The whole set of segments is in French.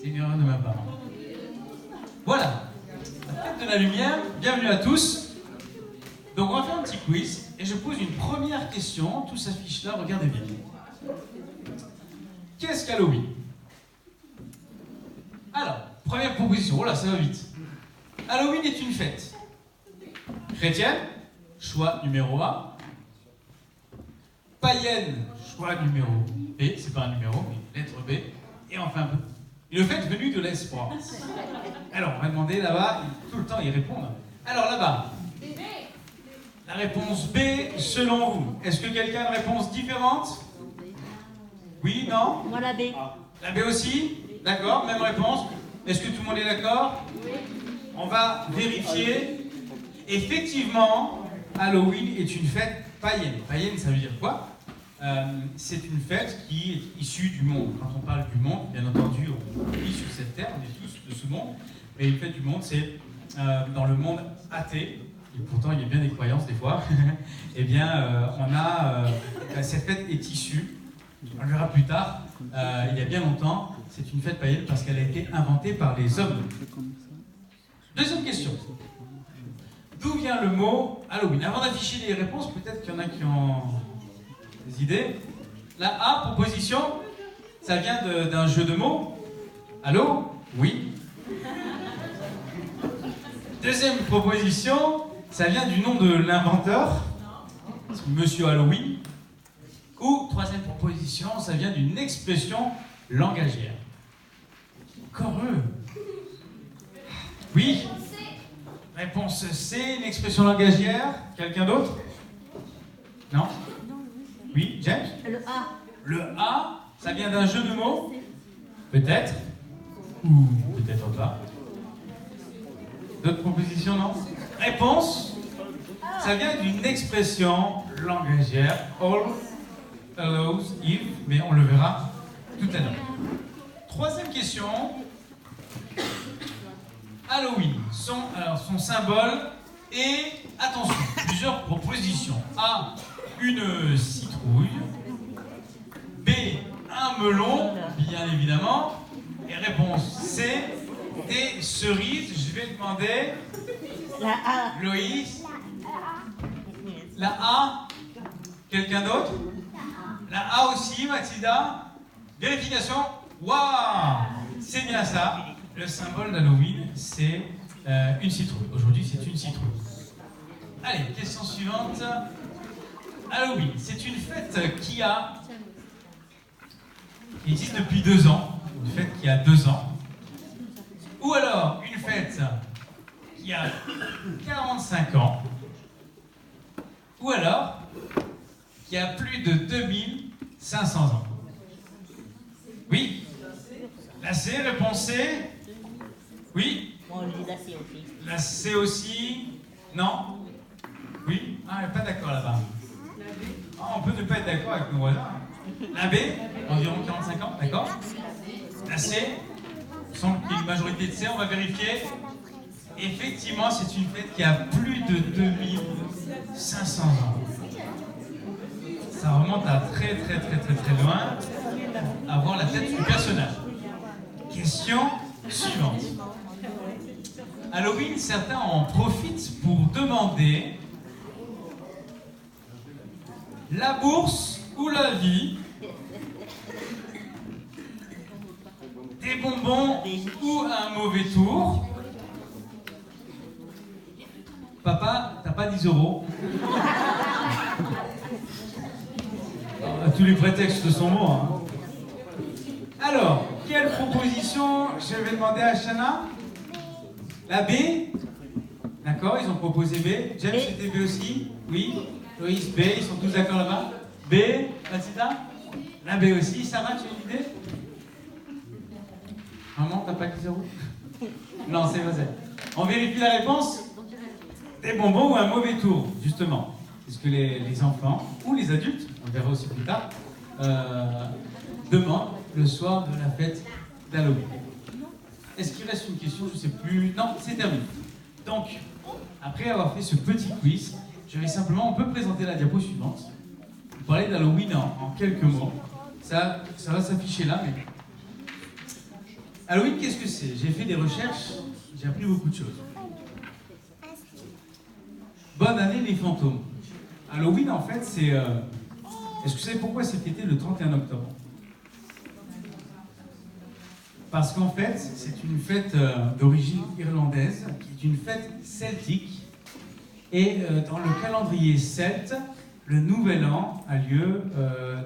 C'est une erreur de ma part. Voilà. La fête de la lumière, bienvenue à tous. Donc on va faire un petit quiz et je pose une première question. Tout s'affiche là, regardez bien. Qu'est-ce qu'Halloween? Alors, première proposition. Oh là, ça va vite. Halloween est une fête chrétienne, choix numéro A. Païenne, choix numéro B. C'est pas un numéro, mais lettre B. Et enfin, une fête venue de l'espoir. Alors, on va demander là-bas, tout le temps ils répondent. Alors là-bas, la réponse B, selon vous. Est-ce que quelqu'un a une réponse différente? Oui, non? Moi la B. La B aussi? D'accord, même réponse. Est-ce que tout le monde est d'accord? Oui. On va vérifier. Effectivement, Halloween est une fête païenne. Païenne, ça veut dire quoi? C'est une fête qui est issue du monde. Quand on parle du monde, bien entendu, on vit sur cette terre, on est tous de ce monde. Mais une fête du monde, c'est dans le monde athée. Et pourtant, il y a bien des croyances des fois. Eh bien, cette fête est issue. On le verra plus tard. Il y a bien longtemps, c'est une fête païenne parce qu'elle a été inventée par les hommes. Deuxième question. D'où vient le mot Halloween? Avant d'afficher les réponses, peut-être qu'il y en a qui ont des idées. La A, proposition, ça vient d'un jeu de mots. Allô? Oui. Deuxième proposition, ça vient du nom de l'inventeur, Monsieur Halloween. Ou troisième proposition, ça vient d'une expression langagière. Encore eux. Oui. Réponse C, une expression langagière. Quelqu'un d'autre? Non? Oui, James? Le A. Le A, ça vient d'un jeu de mots? Peut-être. Ou peut-être pas. D'autres propositions, non? Réponse, ça vient d'une expression langagière. All allows if, mais on le verra tout à l'heure. Troisième question. Halloween, son symbole et, attention, plusieurs propositions. A, une citrouille. B, un melon, bien évidemment. Et réponse C, des cerises. Je vais demander, La A. Loïs. La A. Quelqu'un d'autre? La A aussi, Mathilda. Vérification. Waouh! C'est bien ça. Le symbole d'Halloween, c'est une citrouille. Aujourd'hui, c'est une citrouille. Allez, question suivante. Halloween, c'est une fête qui existe depuis 2 ans. Une fête qui a 2 ans. Ou alors, une fête qui a 45 ans. Ou alors, qui a plus de 2500 ans. Oui? La C, réponse C? Oui? Bon, je dis la C aussi. La C aussi? Non? Oui? Ah, elle n'est pas d'accord là-bas. Ah, on peut ne pas être d'accord avec nos voisins. La B, environ 45 ans, d'accord? La C, il semble qu'il y ait une majorité de C, on va vérifier. Effectivement, c'est une fête qui a plus de 2500 ans. Ça remonte à très loin, à voir la tête du personnage. Question suivante. Halloween, certains en profitent pour demander la bourse ou la vie, des bonbons ou un mauvais tour. Papa, t'as pas 10 €. Tous les prétextes sont bons. Hein. Alors, quelle proposition je vais demander à Shana? La B? D'accord, ils ont proposé B. James, c'était B aussi? Oui. Loïs, B, ils sont tous d'accord là-bas? B, Mathilda? La B aussi. Sarah, tu as une idée? Maman, t'as pas 10 €? Non, c'est vrai. On vérifie la réponse? Des bonbons ou un mauvais tour, justement. C'est ce que les enfants, ou les adultes, on verra aussi plus tard, demandent le soir de la fête d'Halloween. Est-ce qu'il reste une question? Je ne sais plus. Non, c'est terminé. Donc, après avoir fait ce petit quiz, je vais simplement, on peut présenter la diapo suivante. Vous parlez d'Halloween en quelques mots. Ça va s'afficher là, mais Halloween, qu'est-ce que c'est? J'ai fait des recherches, j'ai appris beaucoup de choses. Bonne année les fantômes. Halloween, en fait, c'est... Est-ce que vous savez pourquoi c'est fêté le 31 octobre? Parce qu'en fait, c'est une fête d'origine irlandaise, qui est une fête celtique. Et dans le calendrier celte, le nouvel an a lieu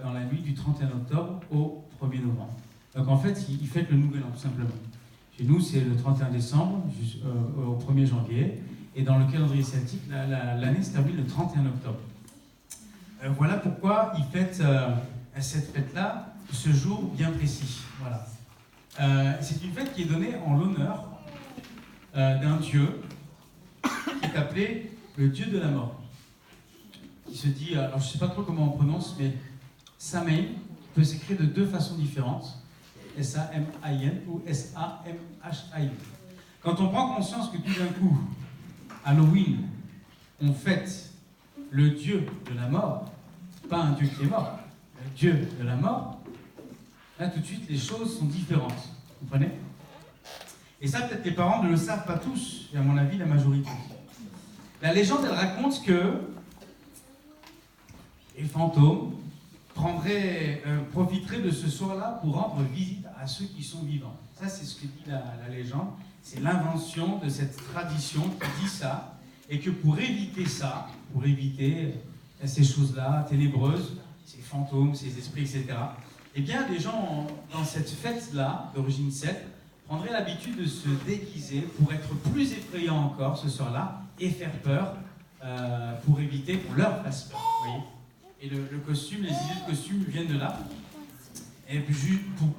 dans la nuit du 31 octobre au 1er novembre. Donc en fait, ils fêtent le nouvel an, tout simplement. Chez nous, c'est le 31 décembre au 1er janvier. Et dans le calendrier celtique, l'année se termine le 31 octobre. Voilà pourquoi ils fêtent cette fête-là, ce jour bien précis. Voilà. C'est une fête qui est donnée en l'honneur d'un dieu qui est appelé le dieu de la mort. Qui se dit, alors je ne sais pas trop comment on prononce, mais Samhain peut s'écrire de deux façons différentes. S-A-M-I-N ou S-A-M-H-I-N. Quand on prend conscience que tout d'un coup, Halloween, on fête le dieu de la mort, pas un dieu qui est mort, le dieu de la mort, là tout de suite les choses sont différentes. Vous comprenez? Et ça, peut-être les parents ne le savent pas tous, et à mon avis, la majorité. La légende, elle raconte que les fantômes profiteraient de ce soir-là pour rendre visite à ceux qui sont vivants. Ça, c'est ce que dit la légende. C'est l'invention de cette tradition qui dit ça, et que pour éviter ça, pour éviter ces choses-là ténébreuses, ces fantômes, ces esprits, etc., eh bien, les gens, dans cette fête-là, d'origine celte, prendraient l'habitude de se déguiser pour être plus effrayants encore ce soir-là et faire peur pour éviter qu'on leur fasse peur. Vous voyez? Et le costume, les idées de costume viennent de là, et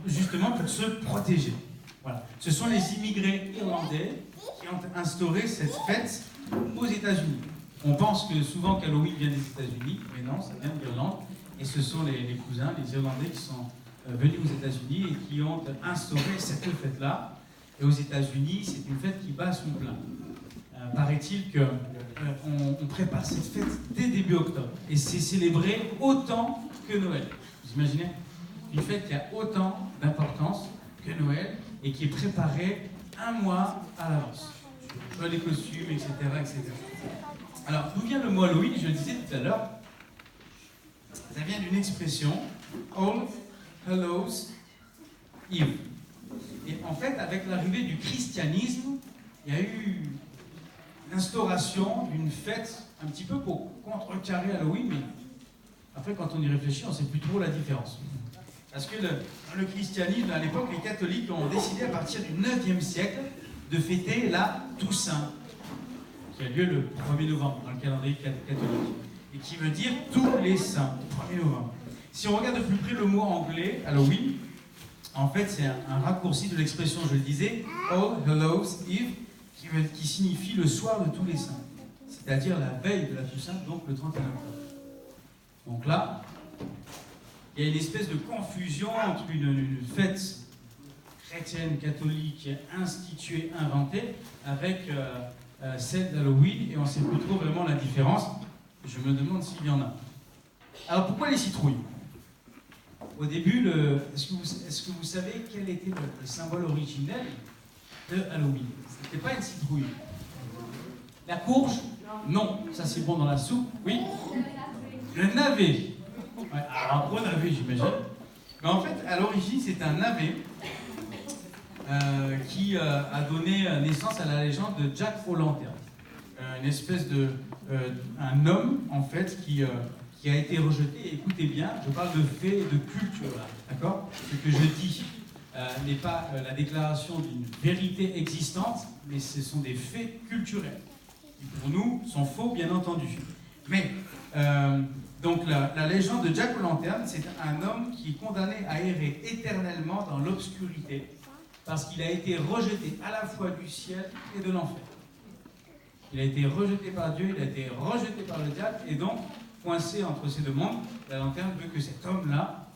justement pour se protéger. Voilà. Ce sont les immigrés irlandais qui ont instauré cette fête aux États-Unis. On pense que souvent qu'Halloween vient des États-Unis, mais non, ça vient de l'Irlande. Et ce sont les cousins, les Irlandais, qui sont venus aux États-Unis et qui ont instauré cette fête-là. Et aux États-Unis, c'est une fête qui bat son plein. Paraît-il qu'on prépare cette fête dès début octobre. Et c'est célébré autant que Noël. Vous imaginez? Une fête qui a autant d'importance que Noël et qui est préparée un mois à l'avance. Je vois les costumes, etc., etc. Alors, d'où vient le mot Halloween? Je le disais tout à l'heure. Ça vient d'une expression, All Hallows Eve. Et en fait, avec l'arrivée du christianisme, il y a eu l'instauration d'une fête un petit peu pour contrecarrer Halloween, mais après, quand on y réfléchit, on ne sait plus trop la différence. Parce que dans le christianisme, à l'époque, les catholiques ont décidé à partir du 9e siècle de fêter la Toussaint, qui a lieu le 1er novembre dans le calendrier catholique, et qui veut dire tous les saints, 1er novembre. Si on regarde de plus près le mot anglais, Halloween, en fait c'est un raccourci de l'expression, je le disais, All Hallows Eve, qui signifie le soir de tous les saints, c'est-à-dire la veille de la Toussaint, donc le 31 octobre. Donc là, il y a une espèce de confusion entre une fête chrétienne, catholique, instituée, inventée, avec celle d'Halloween, et on ne sait plus trop vraiment la différence. Je me demande s'il y en a. Alors pourquoi les citrouilles? Au début, est-ce que vous savez quel était le symbole originel de Halloween? Ce n'était pas une citrouille. La courge? Non. Ça c'est bon dans la soupe? Oui. Le navet. Ouais, alors un gros navet, j'imagine. Mais en fait, à l'origine, c'est un navet qui a donné naissance à la légende de Jack O'Lantern. Une espèce un homme, en fait, qui a été rejeté. Écoutez bien, je parle de faits et de culture, là, d'accord? Ce que je dis n'est pas la déclaration d'une vérité existante, mais ce sont des faits culturels, qui pour nous sont faux, bien entendu. Mais, donc la légende de Jack O'Lantern, c'est un homme qui est condamné à errer éternellement dans l'obscurité, parce qu'il a été rejeté à la fois du ciel et de l'enfer. Il a été rejeté par Dieu, il a été rejeté par le diable, et donc, coincé entre ces deux mondes, la lanterne veut que cet homme-là,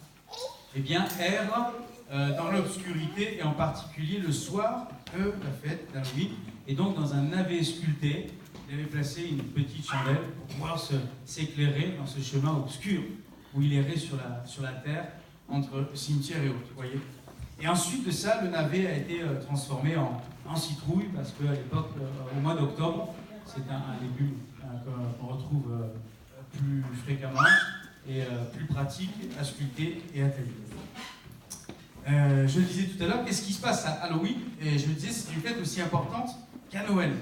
eh bien, erre dans l'obscurité, et en particulier le soir de la fête d'Halloween. Et donc, dans un navet sculpté, il avait placé une petite chandelle pour pouvoir s'éclairer dans ce chemin obscur où il errait sur la terre, entre cimetière et autres, vous voyez. Et ensuite de ça, le navet a été transformé en citrouille, parce qu'à l'époque, au mois d'octobre, c'est un légume qu'on retrouve plus fréquemment et plus pratique à sculpter et à tailler. Je le disais tout à l'heure, qu'est-ce qui se passe à Halloween? Et je le disais, c'est une fête aussi importante qu'à Noël.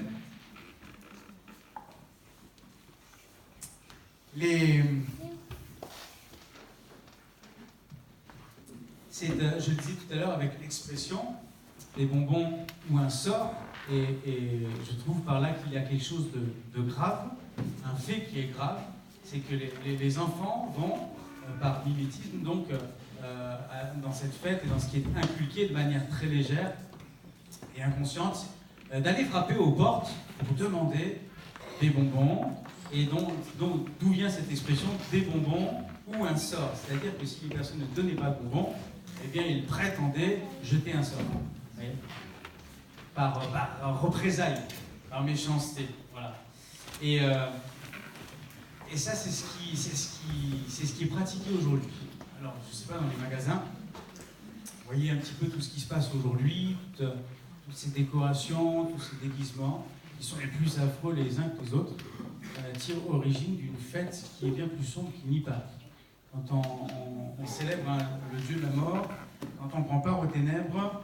Je le disais tout à l'heure avec l'expression des bonbons ou un sort, et je trouve par là qu'il y a quelque chose de grave, un fait qui est grave, c'est que les enfants vont, par mimétisme, donc, dans cette fête et dans ce qui est inculqué de manière très légère et inconsciente, d'aller frapper aux portes pour demander des bonbons, et donc d'où vient cette expression des bonbons ou un sort, c'est-à-dire que si les personnes ne donnaient pas de bonbons, eh bien ils prétendaient jeter un sort, vous voyez, par représailles, par méchanceté, voilà. Et ça, c'est ce qui est pratiqué aujourd'hui. Alors, je ne sais pas, dans les magasins, vous voyez un petit peu tout ce qui se passe aujourd'hui, toutes ces décorations, tous ces déguisements, qui sont les plus affreux les uns que les autres, tirent origine d'une fête qui est bien plus sombre qu'il n'y paraît. Quand on célèbre le Dieu de la mort, quand on prend part aux ténèbres,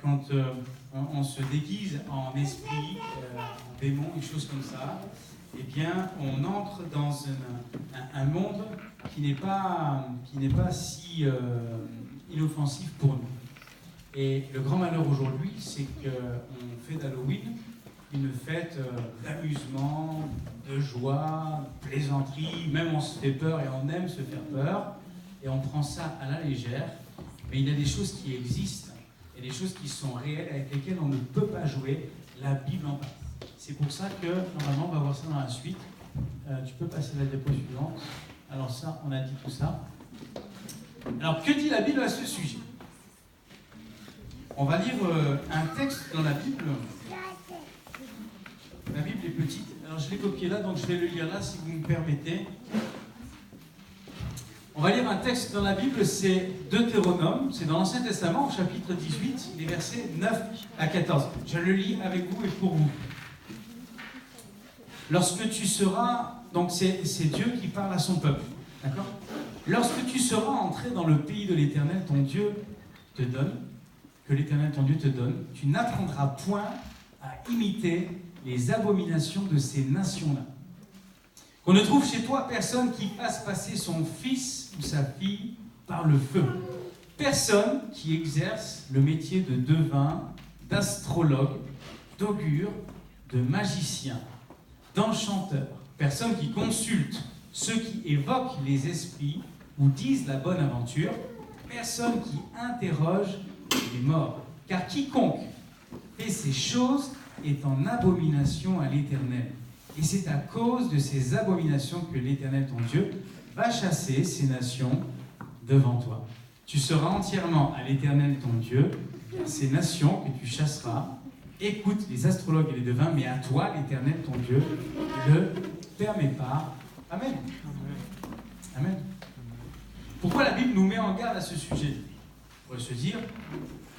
quand on se déguise en esprit, en démon, des choses comme ça, eh bien, on entre dans un monde qui n'est pas si inoffensif pour nous. Et le grand malheur aujourd'hui, c'est qu'on fait d'Halloween une fête d'amusement, de joie, de plaisanterie, même on se fait peur et on aime se faire peur, et on prend ça à la légère, mais il y a des choses qui existent, et des choses qui sont réelles, avec lesquelles on ne peut pas jouer, la Bible en parle. C'est pour ça que, normalement, on va voir ça dans la suite. Tu peux passer la diapo suivante. Alors ça, on a dit tout ça. Alors, que dit la Bible à ce sujet? On va lire un texte dans la Bible. La Bible est petite. Alors, je l'ai copié là, donc je vais le lire là, si vous me permettez. On va lire un texte dans la Bible, c'est Deutéronome, c'est dans l'Ancien Testament, au chapitre 18, les versets 9 à 14. Je le lis avec vous et pour vous. Lorsque tu seras, donc c'est Dieu qui parle à son peuple, d'accord? Lorsque tu seras entré dans le pays de l'Éternel, ton Dieu te donne, que l'Éternel ton Dieu te donne, tu n'apprendras point à imiter les abominations de ces nations-là. Qu'on ne trouve chez toi personne qui fasse passer son fils ou sa fille par le feu. Personne qui exerce le métier de devin, d'astrologue, d'augure, de magicien, d'enchanteur. Personne qui consulte ceux qui évoquent les esprits ou disent la bonne aventure. Personne qui interroge les morts. Car quiconque fait ces choses est en abomination à l'Éternel. Et c'est à cause de ces abominations que l'Éternel, ton Dieu, va chasser ces nations devant toi. Tu seras entièrement à l'Éternel, ton Dieu, car ces nations que tu chasseras écoutent les astrologues et les devins, mais à toi, l'Éternel, ton Dieu, ne le permet pas. Amen. Amen. Pourquoi la Bible nous met en garde à ce sujet? On pourrait se dire,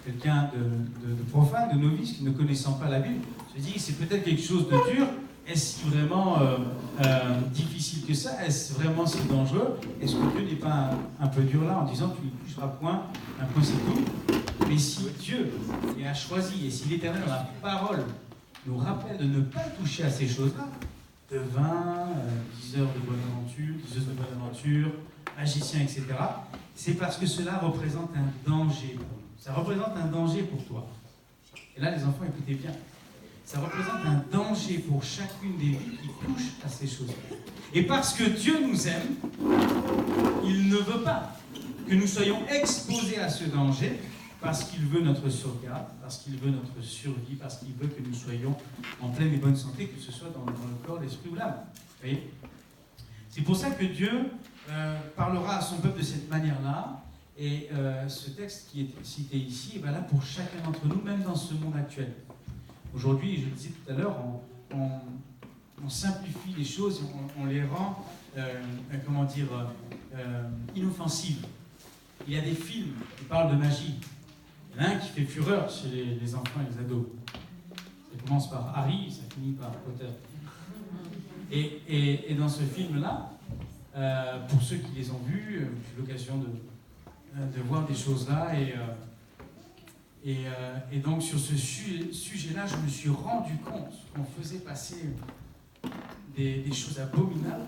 quelqu'un de profane, de novice, qui ne connaissant pas la Bible, se dit c'est peut-être quelque chose de dur. Est-ce vraiment difficile que ça? Est-ce vraiment si dangereux? Est-ce que Dieu n'est pas un peu dur là en disant tu ne toucheras point, un point c'est tout? Mais si Dieu a choisi, et si l'Éternel dans la parole nous rappelle de ne pas toucher à ces choses-là, de vin, diseurs de bonne aventure, diseuses de bonne aventure, magiciens, etc., c'est parce que cela représente un danger pour nous. Ça représente un danger pour toi. Et là, les enfants, écoutez bien. Ça représente un danger pour chacune des vies qui touchent à ces choses. Et parce que Dieu nous aime, il ne veut pas que nous soyons exposés à ce danger, parce qu'il veut notre sauvegarde, parce qu'il veut notre survie, parce qu'il veut que nous soyons en pleine et bonne santé, que ce soit dans le corps, l'esprit ou l'âme. Vous voyez? C'est pour ça que Dieu parlera à son peuple de cette manière-là, et ce texte qui est cité ici est valable pour chacun d'entre nous, même dans ce monde actuel. Aujourd'hui, je le disais tout à l'heure, on simplifie les choses, on les rend, inoffensives. Il y a des films qui parlent de magie. Il y en a un qui fait fureur chez les enfants et les ados. Ça commence par Harry, ça finit par Potter. Et dans ce film-là, pour ceux qui les ont vus, j'ai eu l'occasion de voir des choses là. Et donc sur ce sujet-là, je me suis rendu compte qu'on faisait passer des choses abominables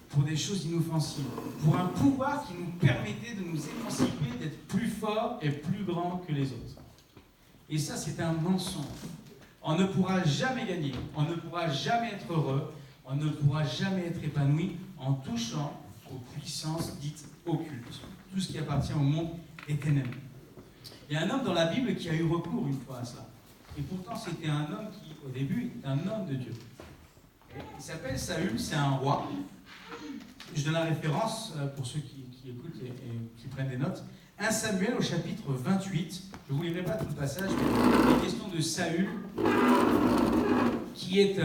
pour des choses inoffensives, pour un pouvoir qui nous permettait de nous émanciper, d'être plus forts et plus grands que les autres. Et ça, c'est un mensonge. On ne pourra jamais gagner, on ne pourra jamais être heureux, on ne pourra jamais être épanoui en touchant aux puissances dites occultes, tout ce qui appartient au monde des ténèbres. Il y a un homme dans la Bible qui a eu recours une fois à cela. Et pourtant, c'était un homme qui, au début, était un homme de Dieu. Il s'appelle Saül, c'est un roi. Je donne la référence pour ceux qui écoutent et qui prennent des notes. 1 Samuel au chapitre 28. Je ne vous lirai pas tout le passage, mais il est question de Saül, qui est,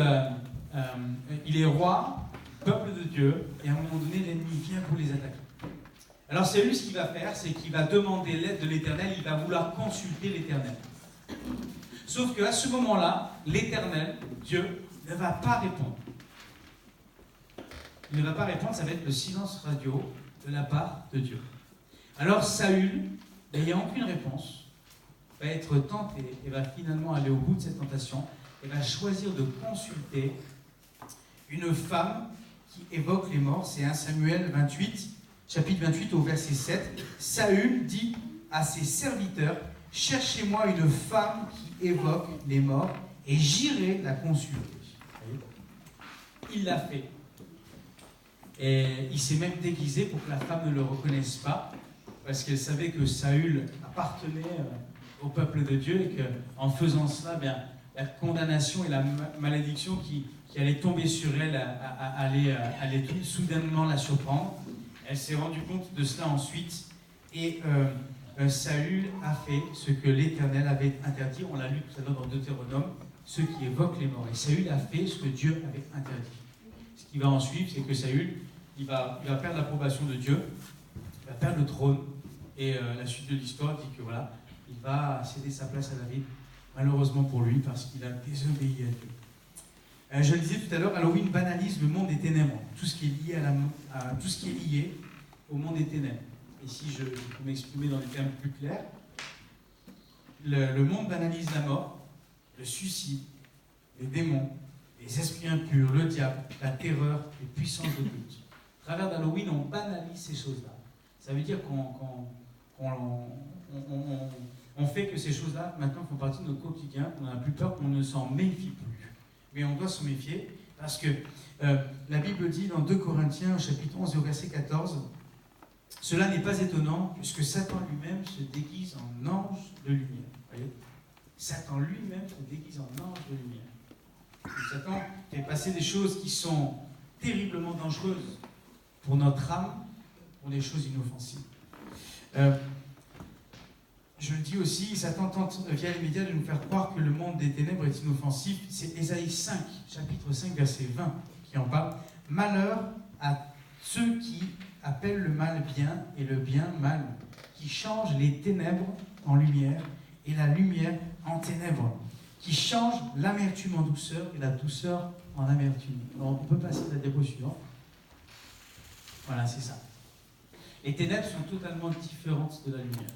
il est roi, peuple de Dieu, et à un moment donné, l'ennemi vient pour les attaquer. Alors Saül, ce qu'il va faire, c'est qu'il va demander l'aide de l'Éternel, il va vouloir consulter l'Éternel. Sauf qu'à ce moment-là, l'Éternel, Dieu, ne va pas répondre. Il ne va pas répondre, ça va être le silence radio de la part de Dieu. Alors Saül, n'ayant aucune réponse, va être tenté et va finalement aller au bout de cette tentation et va choisir de consulter une femme qui évoque les morts. C'est 1 Samuel 28, chapitre 28 au verset 7. Saül dit à ses serviteurs, « Cherchez-moi une femme qui évoque les morts et j'irai la consulter. » Il l'a fait. Et il s'est même déguisé pour que la femme ne le reconnaisse pas, parce qu'elle savait que Saül appartenait au peuple de Dieu et qu'en faisant cela, bien, la condamnation et la malédiction qui allait tomber sur elle allait tout soudainement la surprendre. Elle s'est rendue compte de cela ensuite et Saül a fait ce que l'Éternel avait interdit. On l'a lu tout à l'heure dans Deutéronome, ceux qui évoquent les morts. Et Saül a fait ce que Dieu avait interdit. Ce qui va en suivre, c'est que Saül, il va perdre l'approbation de Dieu, il va perdre le trône, et la suite de l'histoire dit que voilà, il va céder sa place à David, malheureusement pour lui, parce qu'il a désobéi à Dieu. Je le disais tout à l'heure, Halloween banalise le monde des ténèbres, tout ce qui est lié, tout ce qui est lié au monde des ténèbres. Et si je peux m'exprimer dans des termes plus clairs, le monde banalise la mort, le suicide, les démons, les esprits impurs, le diable, la terreur, les puissances occultes. À travers d'Halloween, on banalise ces choses-là. Ça veut dire qu'on fait que ces choses-là, maintenant, font partie de notre quotidien, qu'on n'a plus peur, qu'on ne s'en méfie plus. Mais on doit s'en méfier, parce que la Bible dit dans 2 Corinthiens, chapitre 11, au verset 14, « Cela n'est pas étonnant, puisque Satan lui-même se déguise en ange de lumière. » Voyez, Satan lui-même se déguise en ange de lumière. Et Satan fait passer des choses qui sont terriblement dangereuses pour notre âme, pour des choses inoffensives. Je le dis aussi, Satan tente via les médias de nous faire croire que le monde des ténèbres est inoffensif. C'est Ésaïe 5, chapitre 5, verset 20, qui en parle. « Malheur à ceux qui appellent le mal bien et le bien mal, qui changent les ténèbres en lumière et la lumière en ténèbres, qui changent l'amertume en douceur et la douceur en amertume. » Alors, on peut passer à la diapo suivante. Voilà, c'est ça. Les ténèbres sont totalement différentes de la lumière.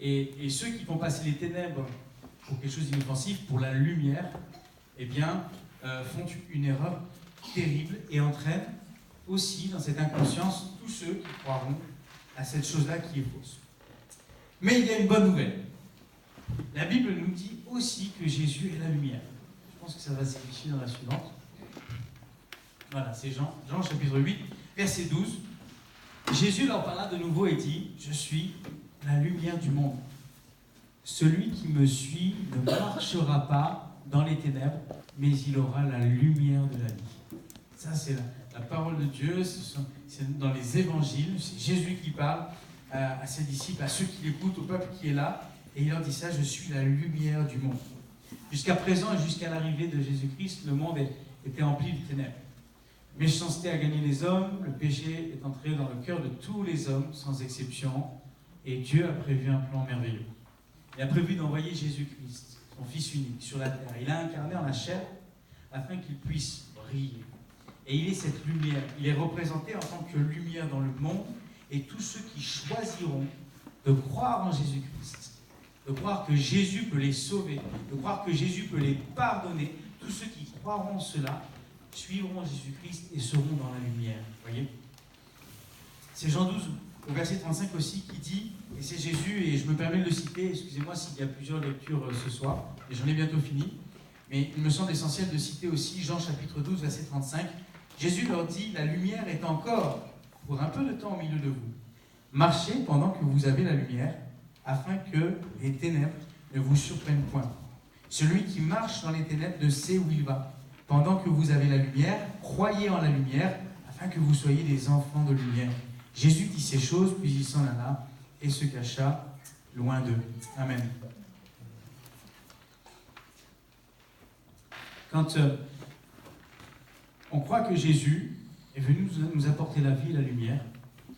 Et ceux qui font passer les ténèbres pour quelque chose d'inoffensif, pour la lumière, eh bien, font une erreur terrible et entraînent aussi dans cette inconscience tous ceux qui croiront à cette chose-là qui est fausse. Mais il y a une bonne nouvelle. La Bible nous dit aussi que Jésus est la lumière. Je pense que ça va s'afficher dans la suivante. Voilà, c'est Jean chapitre 8, verset 12. Jésus leur parla de nouveau et dit, « Je suis la lumière du monde. Celui qui me suit ne marchera pas dans les ténèbres, mais il aura la lumière de la vie. » Ça, c'est la parole de Dieu, c'est dans les évangiles, c'est Jésus qui parle à ses disciples, à ceux qui l'écoutent, au peuple qui est là, et il leur dit ça, « Je suis la lumière du monde. » Jusqu'à présent et jusqu'à l'arrivée de Jésus-Christ, le monde était empli de ténèbres. Méchanceté a gagné les hommes, le péché est entré dans le cœur de tous les hommes, sans exception, Et Dieu a prévu un plan merveilleux. Il a prévu d'envoyer Jésus-Christ, son Fils unique, sur la terre. Il a incarné en la chair afin qu'il puisse briller. Et il est cette lumière. Il est représenté en tant que lumière dans le monde. Et tous ceux qui choisiront de croire en Jésus-Christ, de croire que Jésus peut les sauver, de croire que Jésus peut les pardonner, tous ceux qui croiront en cela suivront Jésus-Christ et seront dans la lumière. Voyez ? C'est Jean 12, au verset 35 aussi, qui dit, et c'est Jésus, et je me permets de le citer, excusez-moi s'il y a plusieurs lectures ce soir, et j'en ai bientôt fini, mais il me semble essentiel de citer aussi Jean chapitre 12, verset 35. Jésus leur dit, la lumière est encore pour un peu de temps au milieu de vous. Marchez pendant que vous avez la lumière, afin que les ténèbres ne vous surprennent point. Celui qui marche dans les ténèbres ne sait où il va. Pendant que vous avez la lumière, croyez en la lumière, afin que vous soyez des enfants de lumière. Jésus dit ces choses, puis il s'en alla et se cacha loin d'eux. Amen. Quand on croit que Jésus est venu nous apporter la vie et la lumière,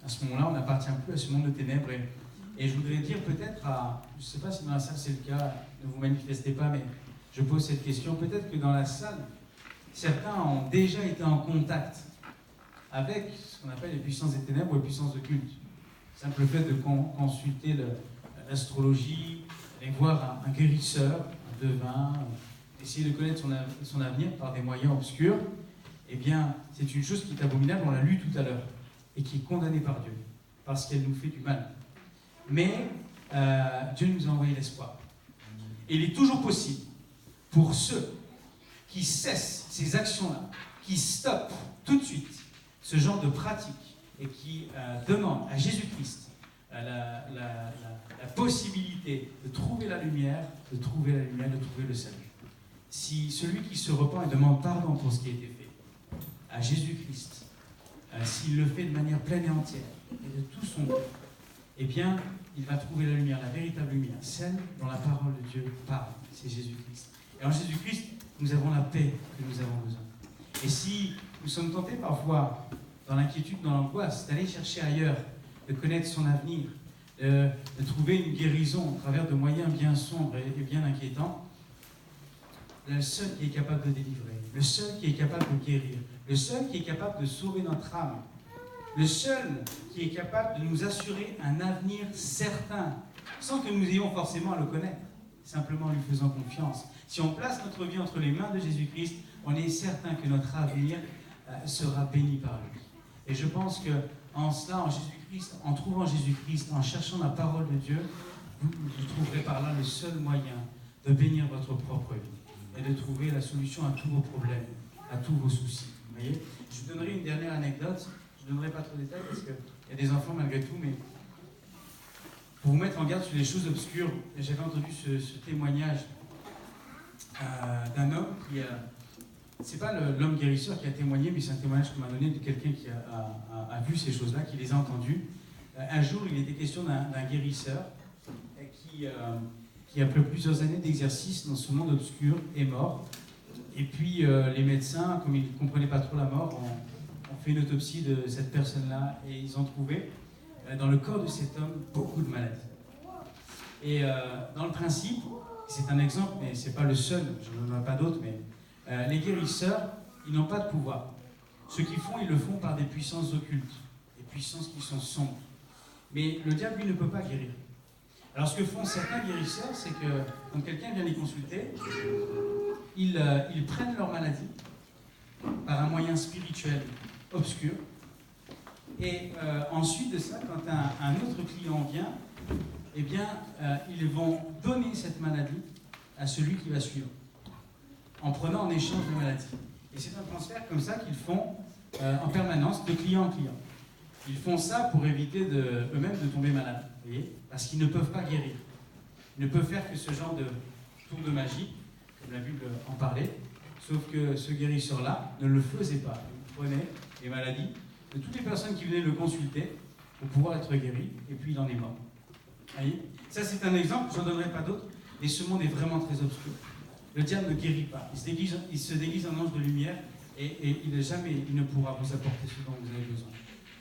à ce moment-là, on n'appartient plus à ce monde de ténèbres. Et je voudrais dire peut-être à... Je ne sais pas si dans la salle c'est le cas, ne vous manifestez pas, mais je pose cette question. Peut-être que dans la salle, certains ont déjà été en contact avec ce qu'on appelle les puissances des ténèbres ou les puissances occultes. Simple fait de consulter l'astrologie, aller voir un guérisseur, un devin, essayer de connaître son avenir par des moyens obscurs, eh bien, c'est une chose qui est abominable, on l'a lu tout à l'heure, et qui est condamnée par Dieu, parce qu'elle nous fait du mal. Mais Dieu nous a envoyé l'espoir. Et il est toujours possible, pour ceux qui cessent ces actions-là, qui stoppent tout de suite ce genre de pratique, et qui demandent à Jésus-Christ la possibilité de trouver la lumière, de trouver le salut. Si celui qui se repent et demande pardon pour ce qui a été fait à Jésus-Christ, s'il le fait de manière pleine et entière, et de tout son cœur, eh bien, il va trouver la lumière, la véritable lumière, celle dont la parole de Dieu parle, c'est Jésus-Christ. Et en Jésus-Christ, nous avons la paix que nous avons besoin. Et si nous sommes tentés parfois, dans l'inquiétude, dans l'angoisse, d'aller chercher ailleurs, de connaître son avenir, de trouver une guérison à travers de moyens bien sombres et bien inquiétants, le seul qui est capable de délivrer, le seul qui est capable de guérir, le seul qui est capable de sauver notre âme, le seul qui est capable de nous assurer un avenir certain, sans que nous ayons forcément à le connaître, simplement en lui faisant confiance. Si on place notre vie entre les mains de Jésus-Christ, on est certain que notre avenir sera béni par lui. Et je pense qu'en cela, en Jésus-Christ, en trouvant Jésus-Christ, en cherchant la parole de Dieu, vous trouverez par là le seul moyen de bénir votre propre vie et de trouver la solution à tous vos problèmes, à tous vos soucis. Vous voyez ? Je vous donnerai une dernière anecdote. Je ne donnerai pas trop de détails parce qu'il y a des enfants malgré tout, mais pour vous mettre en garde sur les choses obscures, j'avais entendu ce témoignage d'un homme qui c'est pas l'homme guérisseur qui a témoigné, mais c'est un témoignage qu'on m'a donné de quelqu'un qui a vu ces choses-là, qui les a entendues. Un jour, il était question d'un guérisseur qui, après plusieurs années d'exercice dans ce monde obscur, est mort. Et puis, les médecins, comme ils ne comprenaient pas trop la mort, ont fait une autopsie de cette personne-là et ils ont trouvé dans le corps de cet homme beaucoup de maladies. Et dans le principe, c'est un exemple, mais ce n'est pas le seul, je n'en ai pas d'autres, mais les guérisseurs, ils n'ont pas de pouvoir. Ce qu'ils font, ils le font par des puissances occultes, des puissances qui sont sombres. Mais le diable, lui, ne peut pas guérir. Alors ce que font certains guérisseurs, c'est que quand quelqu'un vient les consulter, ils prennent leur maladie par un moyen spirituel obscur. Et ensuite de ça, quand un autre client vient, eh bien, ils vont donner cette maladie à celui qui va suivre, en prenant en échange de maladie. Et c'est un transfert comme ça qu'ils font en permanence, de client en client. Ils font ça pour éviter eux-mêmes de tomber malades, vous voyez, parce qu'ils ne peuvent pas guérir. Ils ne peuvent faire que ce genre de tour de magie, comme la Bible en parlait, sauf que ce guérisseur-là ne le faisait pas. Il prenait les maladies de toutes les personnes qui venaient le consulter pour pouvoir être guéri, et puis il en est mort. Vous voyez ? Ça, c'est un exemple, je n'en donnerai pas d'autres, mais ce monde est vraiment très obscur. Le diable ne guérit pas. Il se déguise en ange de lumière et il ne pourra vous apporter ce dont vous avez besoin.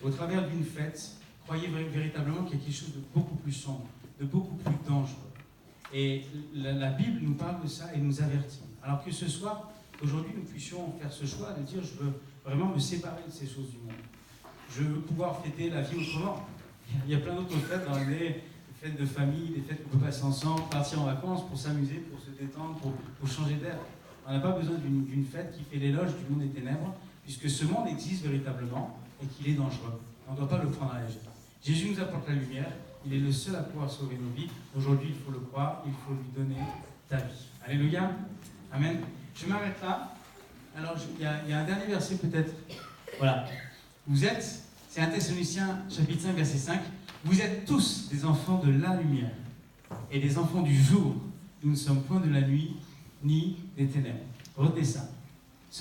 Au travers d'une fête, croyez véritablement qu'il y a quelque chose de beaucoup plus sombre, de beaucoup plus dangereux. Et la Bible nous parle de ça et nous avertit. Alors que ce soir, aujourd'hui, nous puissions faire ce choix de dire, je veux vraiment me séparer de ces choses du monde. Je veux pouvoir fêter la vie autrement. Il y a plein d'autres fêtes dans l'année, des fêtes de famille, des fêtes qu'on peut passer ensemble, partir en vacances pour s'amuser, pour se détendre, pour changer d'air. On n'a pas besoin d'une fête qui fait l'éloge du monde des ténèbres, puisque ce monde existe véritablement et qu'il est dangereux. On ne doit pas le prendre à la légère. Jésus nous apporte la lumière, il est le seul à pouvoir sauver nos vies. Aujourd'hui, il faut le croire, il faut lui donner ta vie. Alléluia. Amen. Je m'arrête là. Alors, il y a un dernier verset peut-être. Voilà. Vous êtes, c'est 1 Thessaloniciens chapitre 5, verset 5. Vous êtes tous des enfants de la lumière et des enfants du jour. Nous ne sommes point de la nuit ni des ténèbres. Retenez ça.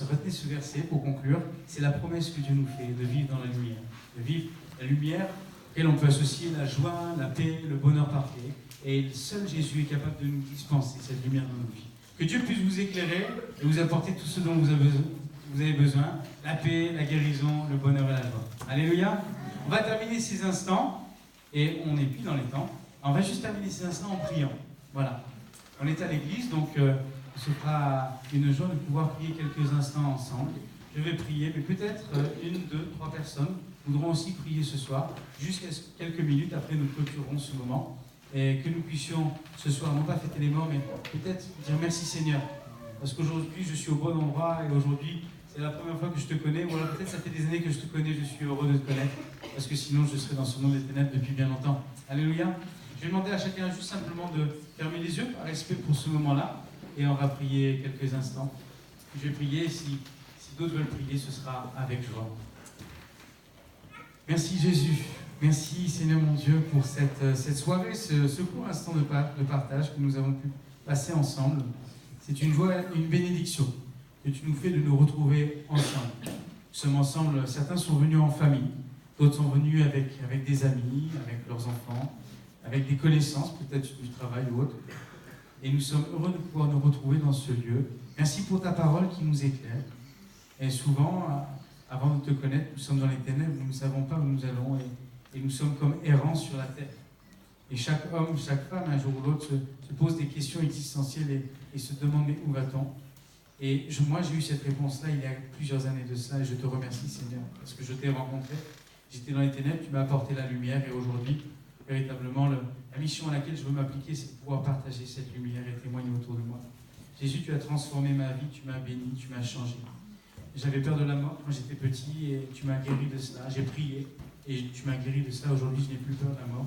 Retenez ce verset pour conclure. C'est la promesse que Dieu nous fait de vivre dans la lumière. De vivre la lumière auquel on peut associer la joie, la paix, le bonheur parfait. Et seul Jésus est capable de nous dispenser cette lumière dans nos vies. Que Dieu puisse vous éclairer et vous apporter tout ce dont vous avez besoin. La paix, la guérison, le bonheur et la joie. Alléluia. On va terminer ces instants. Et on n'est plus dans les temps. On va juste terminer ces instants en priant. Voilà. On est à l'église, donc ce sera une joie de pouvoir prier quelques instants ensemble. Je vais prier, mais peut-être 1, 2, 3 personnes voudront aussi prier ce soir, jusqu'à quelques minutes après nous clôturerons ce moment. Et que nous puissions ce soir, non pas fêter les morts, mais peut-être dire merci Seigneur. Parce qu'aujourd'hui, je suis au bon endroit et aujourd'hui, c'est la première fois que je te connais, ou alors peut-être ça fait des années que je te connais, je suis heureux de te connaître, parce que sinon je serais dans ce monde des ténèbres depuis bien longtemps. Alléluia. Je vais demander à chacun juste simplement de fermer les yeux par respect pour ce moment-là, et on va prier quelques instants. Je vais prier, si d'autres veulent prier, ce sera avec joie. Merci Jésus, merci Seigneur mon Dieu pour cette soirée, ce court instant de partage que nous avons pu passer ensemble. C'est une joie, une bénédiction que tu nous fais de nous retrouver ensemble. Nous sommes ensemble, certains sont venus en famille, d'autres sont venus avec des amis, avec leurs enfants, avec des connaissances, peut-être du travail ou autre. Et nous sommes heureux de pouvoir nous retrouver dans ce lieu. Merci pour ta parole qui nous éclaire. Et souvent, avant de te connaître, nous sommes dans les ténèbres, nous ne savons pas où nous allons et nous sommes comme errants sur la terre. Et chaque homme, chaque femme, un jour ou l'autre, se pose des questions existentielles et se demande mais où va-t-on ? Et moi, j'ai eu cette réponse-là il y a plusieurs années de cela et je te remercie, Seigneur, parce que je t'ai rencontré. J'étais dans les ténèbres, tu m'as apporté la lumière et aujourd'hui, véritablement, la mission à laquelle je veux m'appliquer, c'est de pouvoir partager cette lumière et témoigner autour de moi. Jésus, tu as transformé ma vie, tu m'as béni, tu m'as changé. J'avais peur de la mort quand j'étais petit et tu m'as guéri de cela. J'ai prié et tu m'as guéri de cela. Aujourd'hui, je n'ai plus peur de la mort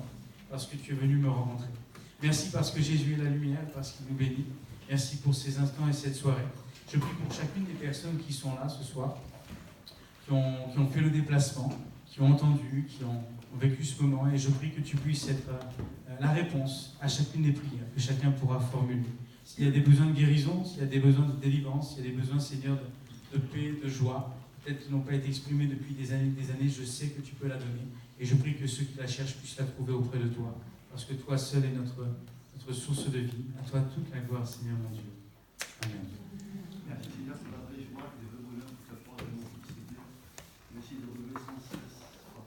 parce que tu es venu me rencontrer. Merci parce que Jésus est la lumière, parce qu'il nous bénit. Merci pour ces instants et cette soirée. Je prie pour chacune des personnes qui sont là ce soir, qui ont fait le déplacement, qui ont entendu, qui ont vécu ce moment. Et je prie que tu puisses être la réponse à chacune des prières que chacun pourra formuler. S'il y a des besoins de guérison, s'il y a des besoins de délivrance, s'il y a des besoins, Seigneur, de paix, de joie, peut-être qu'ils n'ont pas été exprimés depuis des années, je sais que tu peux la donner. Et je prie que ceux qui la cherchent puissent la trouver auprès de toi. Parce que toi seul est notre source de vie. À toi toute la gloire, Seigneur mon Dieu. Amen.